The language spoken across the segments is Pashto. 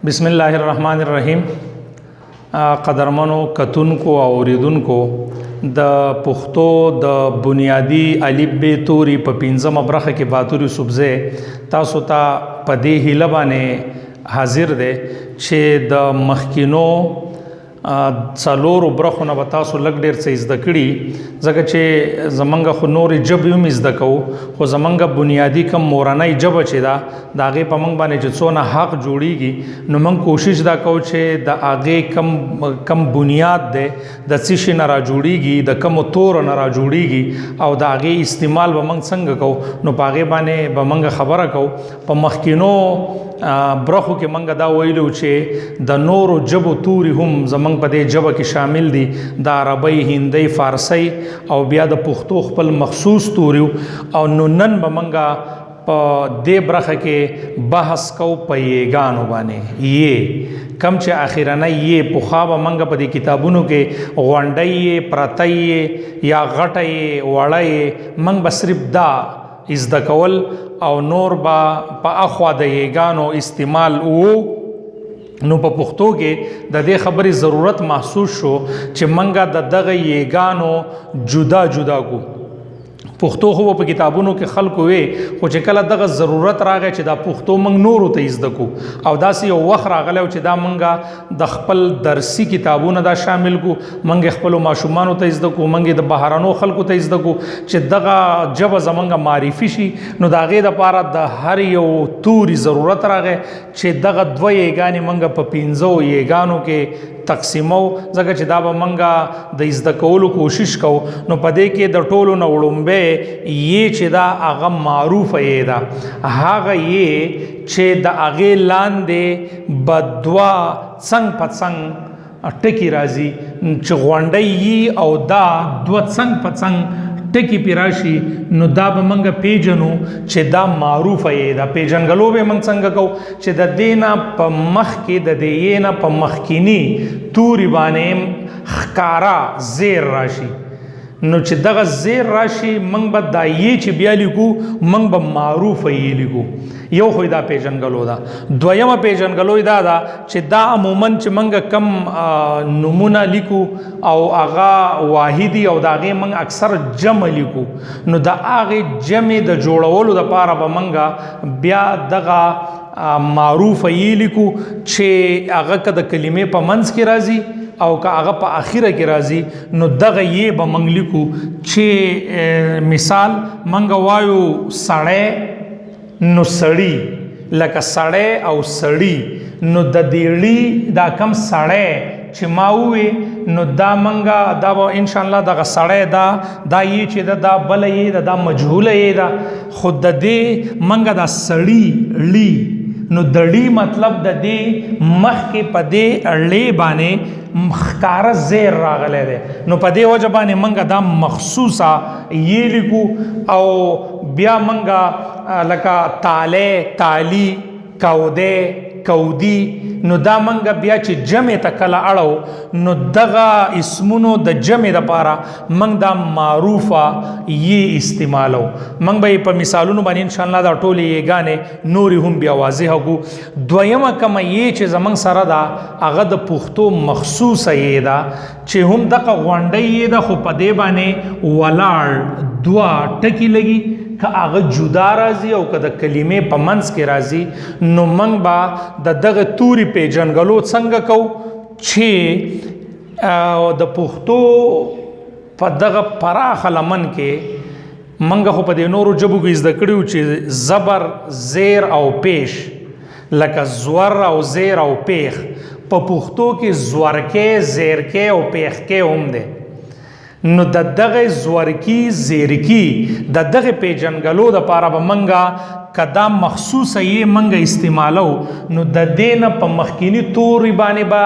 बिस्मिल्लाहिर्रहमानिर्रहीम। قدرمنو کتونکو او اوریدونکو د پښتو د بنیادی الف ب توري په 15مه برخه کې باتوري سبزه تاسو ته په دې هیله باندې حاضر دی چې د مخکینو څلورو برخونه به تاسو لږ ډېر څه زده کړي ځکه چې زمونږ خو نورې ژبې هم زده کوو خو زمونږ بنیادي کم مورنۍ ژبه چې ده د هغې په موږ باندې چې څونه حق جوړیږي نو موږ کوشش دا کوو چې د هغې کم بنیاد دی د څه شي نه را جوړیږي د کمو تورو نه را جوړیږي او د هغې استعمال به موږ څنګه کوو نو په هغې باندې به موږ خبره کوو په مخکینو برخو کې منګه دا ویلو چې د نورو ژبو توري هم زمونږ په دې ژبه کې شامل دي د عربی هندی فارسی او بیا د پښتو خپل مخصوص توري او نن به منګه په دې برخه کې بحث کو په یېګانو باندې کم چې اخیرنه یې پوخا به منګه په دې کتابونو کې غونډۍ پرتۍ یا غټۍ وړۍ منګ به صرف دا زده کول او نور با په اخوا د یېګانو استعمال نو په پښتو کې د دې خبرې ضرورت محسوس شو چې منګه د دغه یېګانو جدا جدا کو پښتو خو په کتابونو کې خلکو وي خو چې کله دغه ضرورت راغی چې دا پښتو موږ نورو ته زده کو او داسې یو وخت راغلی چې دا موږ د خپل درسي کتابونو دا شامل کو موږ خپل ماشومانو ته زده کو موږ د بهرانو خلکو ته زده کو چې دغه ژبه زمونږ معرفي شي نو د هغې دپاره د هر یو توري ضرورت راغی چې دغه دوه یېګانې موږ په 15 یېګانو کې تقسیمو ځکه چې دا به منګه د زده کولو کوشش کوو نو په دې کې د ټولو نه وړومبی یې چې دا هغه معروفه یې ده هغه یې چې د هغې لاندې به دوه څنګ په څنګ ټکي راځي چې غونډۍ یي او دا دوه څنګ په څنګ ټکی پی راشي نو دا به منګه پیژنو چې دا معروفه یې دا پیژنګلو به منګ څنګه کو چې د دې نه په مخ کې د دې نه په مخکینی توري باندې ښکارا زیر راشي نو چې دغه زیر راشي منګ به دا یې چې بیا لیکو منګ به معروفه یې لیکو یو خو دا پیژنګلو دا دویمه پیژنګلو دا ده چې دا عموما چې منګه کم نمونه لیکو او هغه واحدی او دا هغې منګ اکثر جمع لیکو نو د هغې جمع د جوړولو دپاره به منګه بیا دغه معروفه یې لیکو چې هغه که د کلمې په منځ کې راځي او که هغه په اخیره کې راځي نو دغه یې به منګ لیکو چې مثال منګه وایو سړی نو سړی لکه سړی او سړی نو د دیړي دا کم سړی چې ما ووې نو دا منګه دا به انشاءالله دغه سړی دا یې چې دا بله یې دا مجهوله یې ده خو د دې منګه دا سړی لی نو دړي مطلب د دې مخکې په دې اړې باندې ښکاره زیر راغلی دی نو په دې وجه باندې منګه دا مخصوصه یې لیکو او بیا منګه لکه تالی تالی کوده کودی نو دا منګه بیا چې جمع ته کله اړو نو دغه اسمونو د جمع دپاره منګ دا معروفه یې استعمالو منګ به په مثالونو باندې انشاءالله دا ټولې یېګانې نورې هم بیا واضحه کړو دویمه کومه یې چې زمونږ سره ده هغه د پښتو مخصوصه یې ده چې هم دغه غونډۍ یې ده خو په دې باندې ولاړ دوه ټکي لګي که هغه جدا راځي او که د کلمې په منځ کې راځي نو موږ به د دغه توري پیژنګلو څنګه کوو چې د پښتو په دغه پراخه لمن کې موږ خو په دې نورو ژبو کې زده کړي چې زبر زیر او پیش لکه زور او زیر او پیخ په پښتو کې زورکې زیرکې او پیخکې هم دی نو د دغه زورکی زیرکی د دغه پیژنګلو دپاره به منګه که دا مخصوصه یې منګه استعمالو نو د دې نه په مخکینی توري باندې به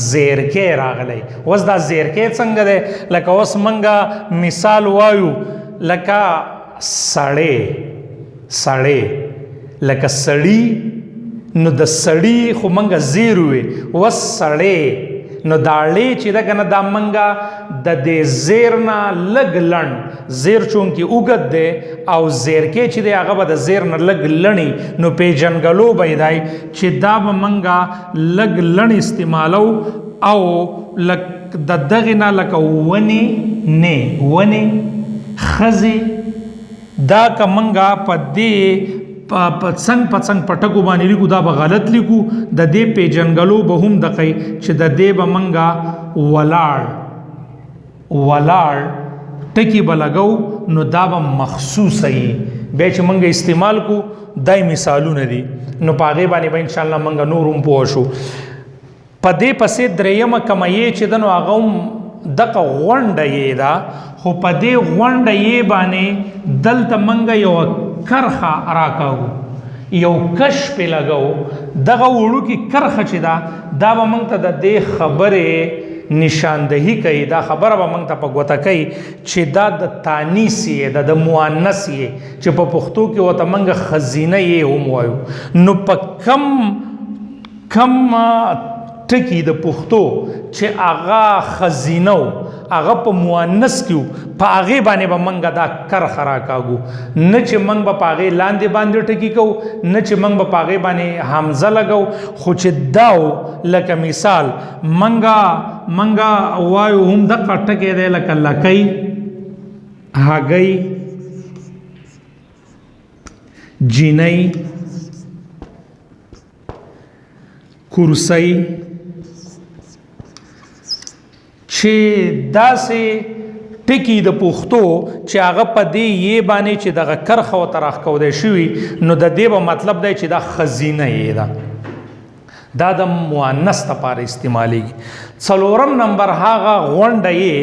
زیرکی راغلی اوس دا زیرکی څنګه دی لکه اوس منګه مثال وایو لکه سړی لکه سړی نو د سړی خو منګه زیر وي اوس سړی نو داړې چې دا کنه دا منګه د دې زیر نه لګ لړن زیر چون کې اوږد دی او زیر کې چې دی هغه به د زیر نه لګ لړنی نو پیژنګلو به دی چې دا به منګه لګ لړن استعمالو او لک د دغه نه لکه ونی نه ونی خزي دا کمنګه په دې څنګ په څنګ پټکو باندې لیکو دا به غلط لیکو د دې پیژنګلو به هم دقی چې د دې به منګه ولاړ ټکی به لګو نو دا به مخصوص ای بیا چې منګه استعمال کو دای مثالونه دي نو په هغې باندې به انشاءالله منګه نور هم پوه شو په دې پسې دریمه کمایې چې ده نو هغه هم دغه غونډه یې ده خو په دې غونډه یې باندې دلته منګه یو کرخه راکاو یو کش په لګاو دغه وړوکي کرخه چې دا به موږ ته د دې خبرې نشاندهي کوي دا خبره به موږ ته په ګوته کوي چې دا د تانیث یې د مؤنث یې چې په پښتو کې ورته موږ خزینه یې هم وایو نو په کم ټکی د پښتو چې هغه خزینه هغه په مؤنث کې په هغې باندې به منګه دا کرخه راکاږو نه چې منګ به په هغې لاندې باندې ټکي کوو نه چې منګ به په هغې باندې حمزه لګو خو چې دا لکه مثال منګه وایو هم دغه ټکی دی لکه لکۍ هګۍ جینۍ کرسۍ چې داسې ټکی د پښتو چې هغه په دې یې باندې چې دغه کرخه ورته راښکودی شوي نو د دې به مطلب دی چې دا خزینه یې ده دا د مؤنث دپاره استعمالیږي څلورم نمبر هغه غونډه یې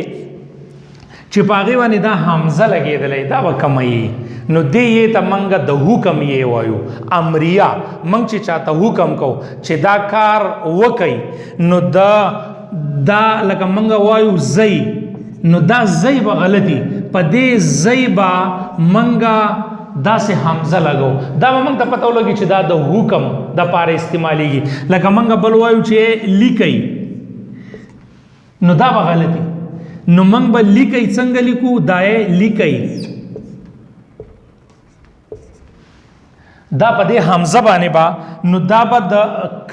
چې په هغې باندې دا حمزه لګېدلی دا به کمه نو دې یې ته منګه د حکم یې وایو امریه منګ چې چاته حکم کو چې دا کار وکئ نو دا لکه منګه وایو زی نو دا زی به غلطي په دې زی به منګه داسې حمزه لګو دا به موږ ته پته ولګي چې دا د حکم دپاره استعمالیږي لکه منګه بل وایو چې لیکئ نو دا به غلطي نو منګ به لیکئ څنګه لیکو دا یې لیکئ دا په دې حمزه باندې با نو دا به د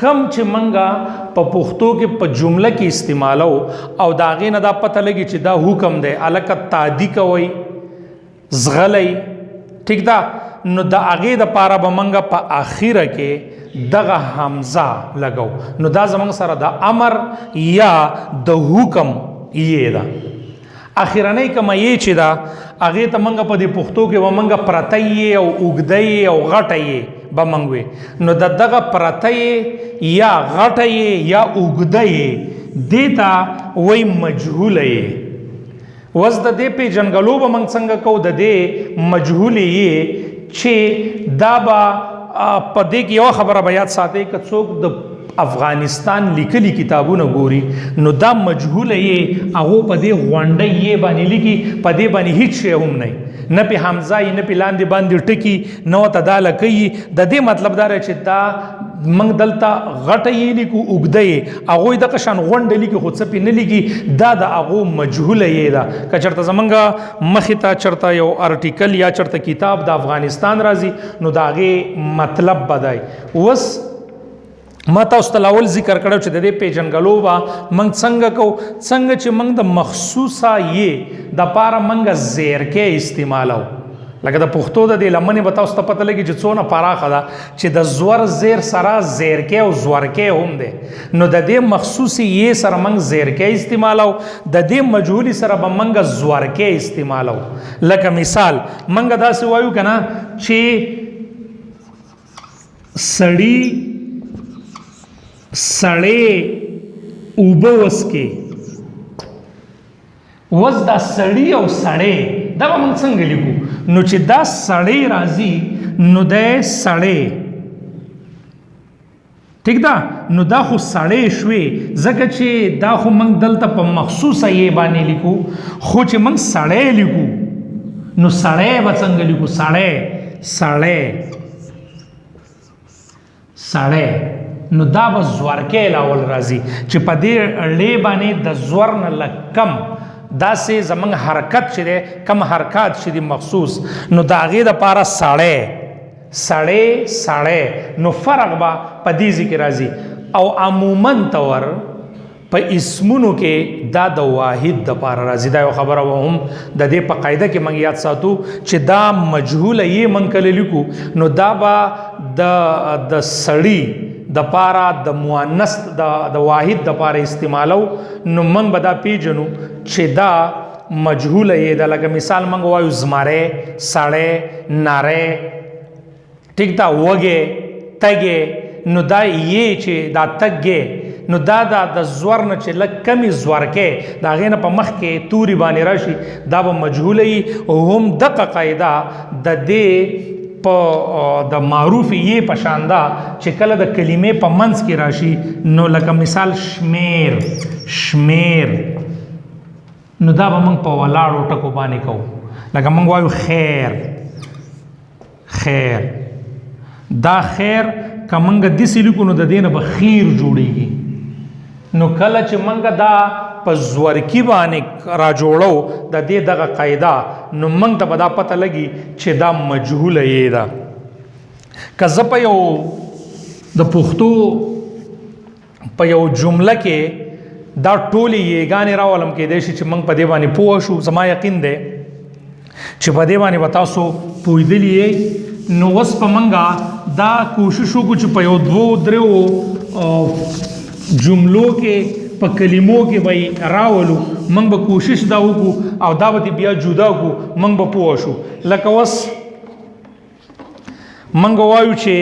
کم چې منګه په پښتو کې په جمله کې استعمالو او د هغې نه دا پته لګي چې دا حکم دی هلکه تادي کوئ زغلی ټیک ده نو د هغې دپاره به منګه په اخره کې دغه حمزه لګو نو دا زموږ سره د امر یا د حکم یې ده اخرنۍ کمه یې چې ده هغې ته منګه په دې پښتو کې به منګه پرته یې او اوږده یې او غټه یې به منګ وې نو د دغه پرته یې یا غټه یې یا اوږده یې دې ته وایي مجهوله یې اوس د دې پیژنګلو به منګ څنګه کوو د دې مجهولې یې چې دا به په دې کې یوه خبره به یاد ساتئ که څوک د افغانستان لیکلي کتابونه ګوري نو دا مجهوله یې هغو په دې غونډه یې باندې لیکي په دې باندې هیڅ شی هم نه په حمزه یې نه په لاندې باندې ټکي نه ورته دا لکوي د دې مطلب دا دی چې دا موږ دلته غټه یې لیکو اوږده یې هغوی دغه شان غونډه لیکي خو څه پې نه لیکي دا د هغو مجهوله یې ده که چېرته زمونږ مخې ته چېرته یو ارټیکل یا چېرته کتاب د افغانستان راځي نو د هغې مطلب به دی اوس ما تاسو ته اول ذکر کړو چې د دې پیژنګلو به موږ څنګه کوو څنګه چې موږ د مخصوصه یې دپاره موږ زیرکې استعمالو لکه د پښتو د دې لمنې به تاسو ته پته لګي چې څونه پراخه ده چې د زور زیر سره زیرکې او زورکې هم دی نو د دې مخصوصي یې سره موږ زیرکې استعمالو د دې مجهولي سره به موږ زورکې استعمالو لکه مثال موږ داسې وایو که نه چې سړي سړی اوبه وڅکې اوس دا سړي او سړی دا به موږ څنګه لیکو نو چې دا سړی راځي نو دی سړی ٹھیک ده نو دا خو سړی شوې ځکه چې دا خو موږ دلته په مخصوصه یې باندې لیکو خو چې موږ سړی لیکو نو سړی به څنګه لیکو سړی نو دا به زورکې لاول راځي چې په دې ړې باندې د زور نه لږ کم داسې زمونږ حرکت چې دی کم حرکات چې دي مخصوص نو د هغې دپاره سړی نو فرق به په دې ځای کې راځي او عموما طور په اسمونو کې دا د واحد دپاره راځي دا یو خبره و هم د دې په قاعده کې موږ یاد ساتو چې دا مجهوله یې موږ کله لیکو نو دا به د سړي دپاره د مؤنث د واحد دپاره استعمالو نو موږ به دا پیژنو چې دا مجهوله یې ده لکه مثال موږ وایو زمری سړی نری ټیک دا وږی تږی نو دا یې چې دا تږی نو دا د زور نه چې لږ کمې زورکې د هغې نه په مخ کې توري باندې راشي دا به مجهوله وي هم دغه قاعده د دې په د معروف یې په شان ده چې کله د کلمې په منځ کې راشي نو لکه مثال شمیر نو دا به موږ په ولاړو ټکو باندې کوو لکه موږ وایو خیر دا خیر که موږ داسې لیکو نو د دې نه به خیر جوړیږي نو کله چې موږ دا په زورکي باندې را جوړو د دې دغه قاعده نو موږ ته به دا پته لګي چې دا مجهوله یې ده که زه په یو د پښتو په یو جمله کې دا ټولې یېګانې راولم کېدای شي چې موږ په دې باندې پوه شو زما یقین دی چې په دې باندې به تاسو پوهېدلي یې نو اوس په موږ دا کوشش وکړو چې په یو 2-3 جملو کې په کلمو کې به راولو موږ به کوشش دا وکړو او دا به بیا جدا کړو موږ به پوه شو لکه اوس موږ وایو چې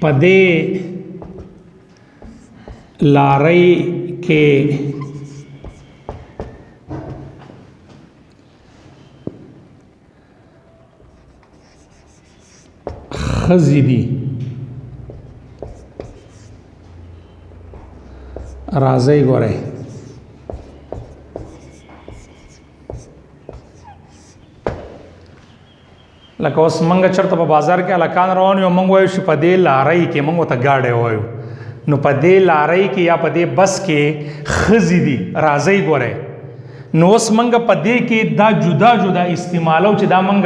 په دې لارۍ کې ښځې دي راځئ ګورئ لکه اوس موږ چېرته په بازار کې هلکان روان یو موږ وایو چې په دې لارۍ کې موږ ورته ګاډی وایو نو په دې لارۍ کې یا په دې بس کې ښځې دي راځئ ګورئ نو اوس موږ په دې کې دا جدا جدا استعمالو چې دا موږ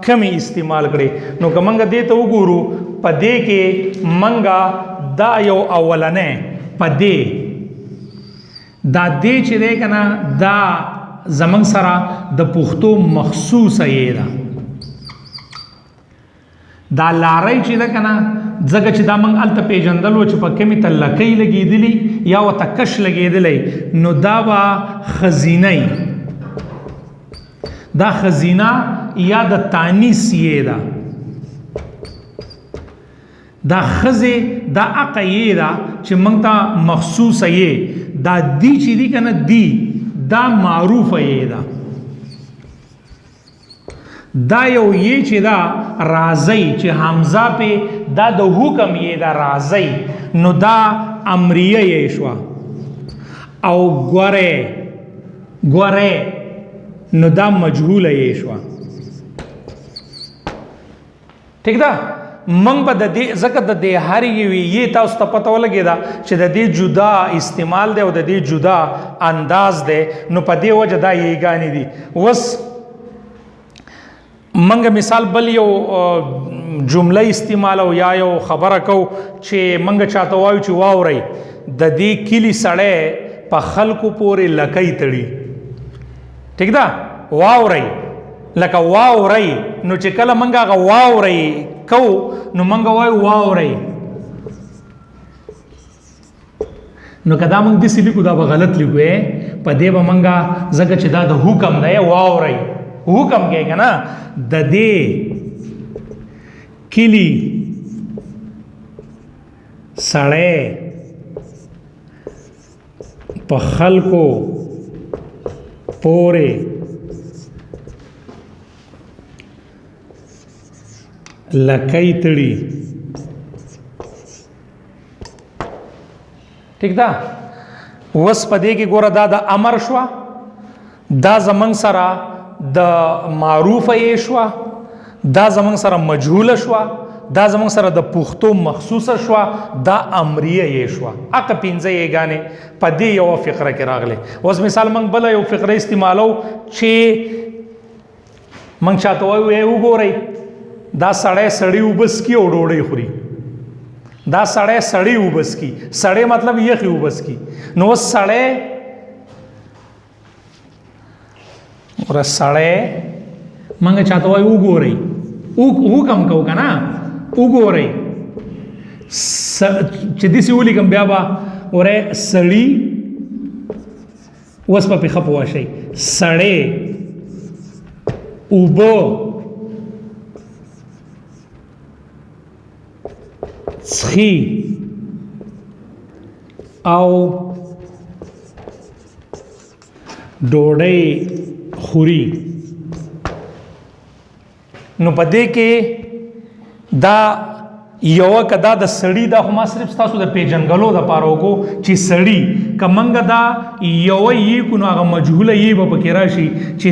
کمې استعمال کړي نو که موږ دې ته وګورو په دې کې موږ دا یو اولنی په دې دا دې چې دی که نه دا زموږ سره د پښتو مخصوصه یې ده دا لارۍ چې ده که نه ځکه چې دا موږ هلته پېژندلو چې په کمې ته لکۍ لګېدلي یا ورته کش لګېدلی نو دا به ښځینۍ دا ښځینه یا د تانیث یې ده دا ښځې دا هغه یې ده چې موږ ته مخصوصه یې دا دی چې دي که نه دی دا معروفه یې ده دا یو یې چې دا راځئ چې حمزه پې دا د حکم یې دا راځئ نو دا امریه یې شوه او ګورئ نو دا مجهوله یې شوه ٹھیک ده موږ به د دې ځکه د دې هر یوې یې تاسو ته پته ولګېده چې د دې جدا استعمال دی او د دې جدا انداز دی نو په دې وجه دا یېګانې دي اوس منګ مثال بل یو جمله استعمالو یا یو خبره کو چې منګ چاته وایو چې واورئ د دې کلي سړی په خلکو پورې لکۍ تړي ٹھیک ده واورئ لکه واورئ نو چې کله منګ هغه واورئ کو نو منګ وایو واورئ نو که دا موږ داسې لیکو دا به غلط لیکو په دې به منګ ځکه چې دا د حکم دی واورئ حکم کې که نه د دې کلی سړی په خلکو پورې لکۍ تړي ٹھیک ده اوس په دې کې ګوره دا د امر شوه دا زمونږ سره د معروفه یې شوه، دا زمونږ سره مجهوله شوه، دا زمونږ سره د پښتو مخصوصه شوه، دا امریه یې شوه. اقه پنځه یېګانې په دې یوه فقره کې راغلی. اوس مثال موږ بله یو فقره استعمالو چې موږ چاته وایو وګورئ دا سړی اوبه څکي او ډوډۍ خوري، دا سړی اوبه څکي، سړی مطلب یخې اوبه څکي. نو اوس سړی موږ چاته وایو وګورئ، حکم کوو که نه، وګورئ چې داسې ولیکم بیا به وری سړي، اوس به پې ښه پوه شئ، سړی اوبه څښي او ډوډۍ خوري. نو په دې کې دا یوه که دا د سړي دا خو ما صرف ستاسو د پیژنګلو دپاره وکړو چې سړي که موږ دا یوه یې کړو نو هغه مجهوله یې به پکې راشي چې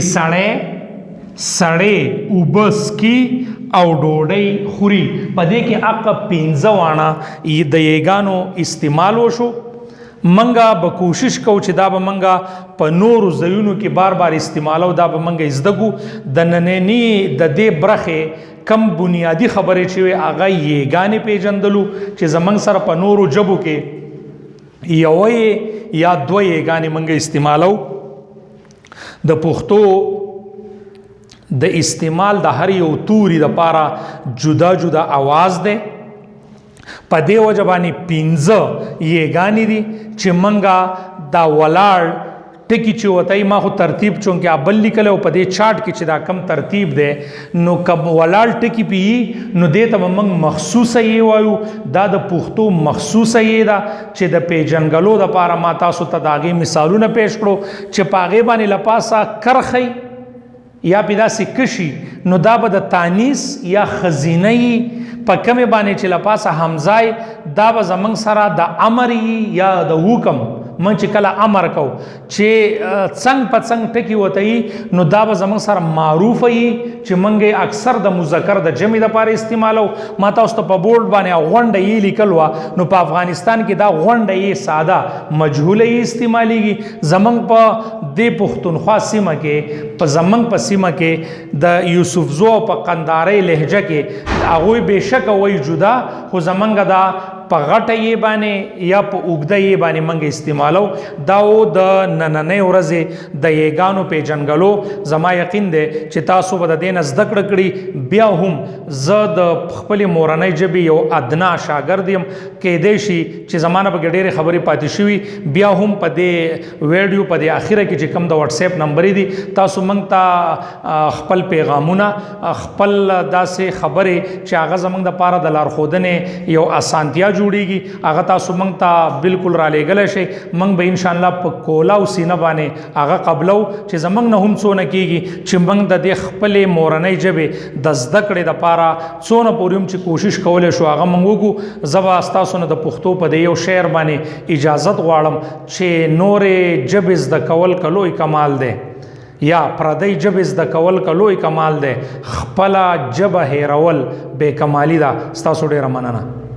سړی اوبه څکي او ډوډۍ خوري. په دې کې اقه پنځه واړه د یېګانو استعمال وشو. منګه به کوشش کوو چې دا به منګه په نورو ځایونو کې بار بار استعمالو، دا به منګه زده کړو. د ننني د دې برخې کم بنیادی خبرې چې وي هغه یېګانې پیژندلو چې زمونږ سره په نورو ژبو کې یوه یا دوه یېګانې منګه استعمالو. د پښتو د استعمال د هر یو توري دپاره جدا جدا आवाज دی. په دې وجه باندې پنځه یېګانې دي چې منګه دا ولاړ ټکي چې وتای ما خو ترتیب چونکې ابل لیکلی او په دې چارټ کې چې دا کم ترتیب دی نو کب ولاړ ټکي پی نو دې ته به موږ مخصوصه یې وایو. دا د پښتو مخصوصه یې ده چې د پیژنګلو دپاره ما تاسو ته د هغې مثالونه پیش کړو چې په هغې باندې له پاسه کرښی یا پې داسې کشي نو دا به د تانیث یا خزینه یي، په کمې باندې چې له پاسه حمزه دا به زمونږ سره د امر یا د حکم من چې کله امر کو چې څنګ په څنګ ټکی وته نو دا به زمونږ سره معروف وي چې منګه اکثر د مذکر د جمع لپاره استعمالو. ما تاسو ته په بورډ باندې غونډه یې لیکل و نو په افغانستان کې دا غونډه یې ساده مجهوله یې استعمالېږي. زمونږ په دې پښتونخوا سیمه کې په زمونږ په سیمه کې د یوسفزو په قندارۍ لهجه کې هغوی بېشکه وایي جدا، خو زمونږ دا په غټه یې باندې یا په اوږده یې باندې موږ استعمالو. دا و د نننۍ ورځې د یېګانو پیژنګلو. زما یقین دی چې تاسو به د دې نه زده کړه کړي. بیا هم زه د خپلې مورنۍ ژبې یو ادنا شاګرد یم، کیدای شي چې زما نه پکې ډېرې خبرې پاتې شوي. بیا هم په دې ویډیو په دې اخره کې چې کوم د وټساپ نمبرې دي تاسو موږ ته خپل پیغامونه، خپل داسې خبرې چې هغه زموږ دپاره د لارښودنې یو اسانتیا جوړیږي هغه تاسو موږ ته بالکل را لېږلی شئ. موږ به انشاءالله په کولا او سینه باندې هغه قبلو چې زموږ نه هم څونه کېږي چې موږ د دې خپلې مورنۍ ژبې د زده کړې دپاره څونه پورې هم چې کوشش کولی شو هغه موږ وکړو. زه به ستاسو نه د پښتو په دې یو شعر باندې اجازت غواړم چې نورې ژبې زده کول که لوی کمال دی یا پردی ژبې زده کول که لوی کمال دی، خپله ژبه هېرول بې کمالي ده. ستاسو ډېره مننه.